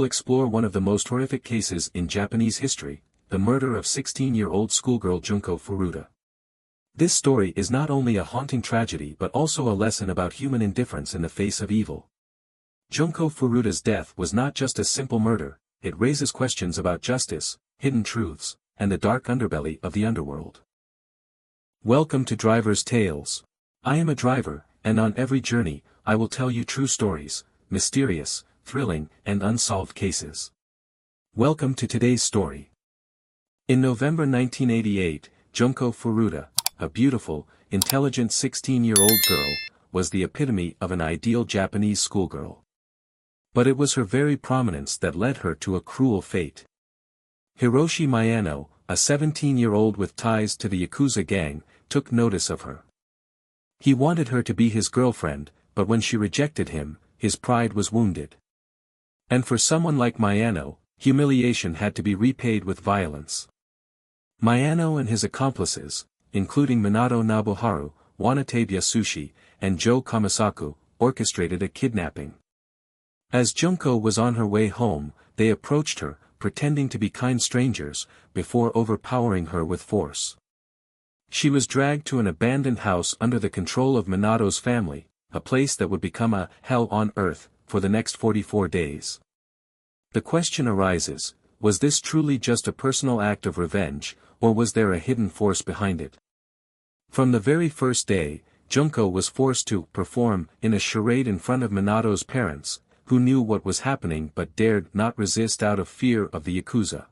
We'll explore one of the most horrific cases in Japanese history, the murder of 16-year-old schoolgirl Junko Furuta. This story is not only a haunting tragedy but also a lesson about human indifference in the face of evil. Junko Furuta's death was not just a simple murder, it raises questions about justice, hidden truths, and the dark underbelly of the underworld. Welcome to Driver's Tales. I am a driver, and on every journey, I will tell you true stories, mysterious, thrilling, and unsolved cases. Welcome to today's story. In November 1988, Junko Furuta, a beautiful, intelligent 16-year-old girl, was the epitome of an ideal Japanese schoolgirl. But it was her very prominence that led her to a cruel fate. Hiroshi Miyano, a 17-year-old with ties to the Yakuza gang, took notice of her. He wanted her to be his girlfriend, but when she rejected him, his pride was wounded. And for someone like Miyano, humiliation had to be repaid with violence. Miyano and his accomplices, including Minato Nobuharu, Wanatabe Yasushi, and Joe Kamisaku, orchestrated a kidnapping. As Junko was on her way home, they approached her, pretending to be kind strangers, before overpowering her with force. She was dragged to an abandoned house under the control of Minato's family, a place that would become a hell on earth for the next 44 days. The question arises, was this truly just a personal act of revenge, or was there a hidden force behind it? From the very first day, Junko was forced to perform in a charade in front of Minato's parents, who knew what was happening but dared not resist out of fear of the Yakuza.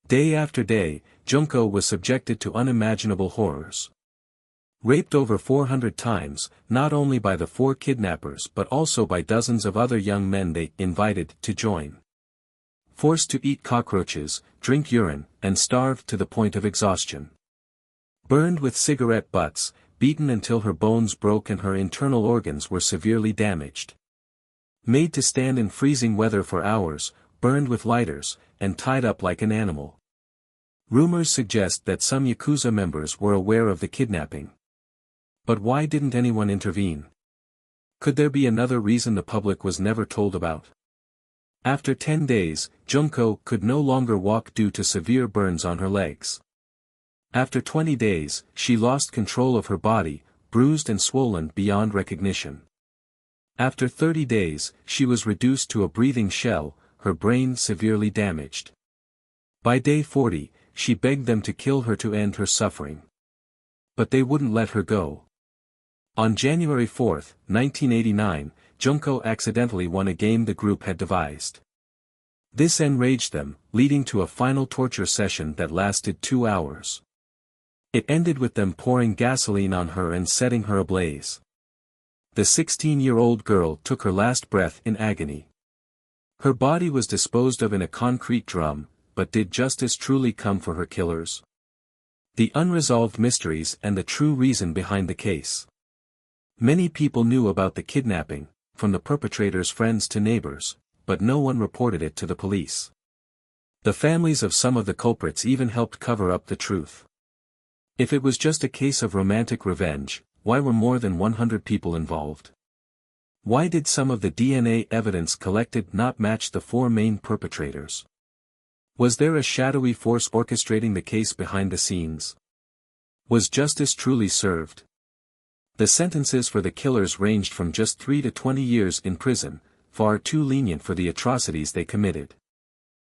Day after day, Junko was subjected to unimaginable horrors. Raped over 400 times, not only by the 4 kidnappers but also by dozens of other young men they invited to join. Forced to eat cockroaches, drink urine, and starved to the point of exhaustion. Burned with cigarette butts, beaten until her bones broke and her internal organs were severely damaged. Made to stand in freezing weather for hours, burned with lighters, and tied up like an animal. Rumors suggest that some Yakuza members were aware of the kidnapping. But why didn't anyone intervene? Could there be another reason the public was never told about? After 10 days, Junko could no longer walk due to severe burns on her legs. After 20 days, she lost control of her body, bruised and swollen beyond recognition. After 30 days, she was reduced to a breathing shell, her brain severely damaged. By day 40, she begged them to kill her to end her suffering. But they wouldn't let her go. On January 4, 1989, Junko accidentally won a game the group had devised. This enraged them, leading to a final torture session that lasted 2 hours. It ended with them pouring gasoline on her and setting her ablaze. The 16-year-old girl took her last breath in agony. Her body was disposed of in a concrete drum, but did justice truly come for her killers? The unresolved mysteries and the true reason behind the case. Many people knew about the kidnapping, from the perpetrator's friends to neighbors, but no one reported it to the police. The families of some of the culprits even helped cover up the truth. If it was just a case of romantic revenge, why were more than 100 people involved? Why did some of the DNA evidence collected not match the 4 main perpetrators? Was there a shadowy force orchestrating the case behind the scenes? Was justice truly served? The sentences for the killers ranged from just 3 to 20 years in prison, far too lenient for the atrocities they committed.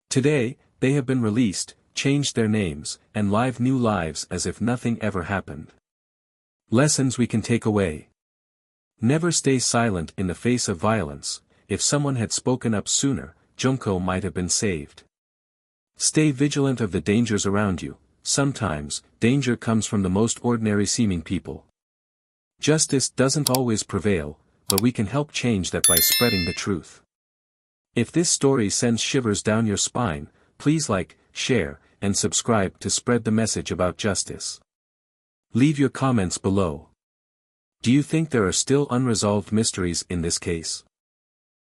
Today, they have been released, changed their names, and live new lives as if nothing ever happened. Lessons we can take away. Never stay silent in the face of violence. If someone had spoken up sooner, Junko might have been saved. Stay vigilant of the dangers around you. Sometimes, danger comes from the most ordinary seeming people. Justice doesn't always prevail, but we can help change that by spreading the truth. If this story sends shivers down your spine, please like, share, and subscribe to spread the message about justice. Leave your comments below. Do you think there are still unresolved mysteries in this case?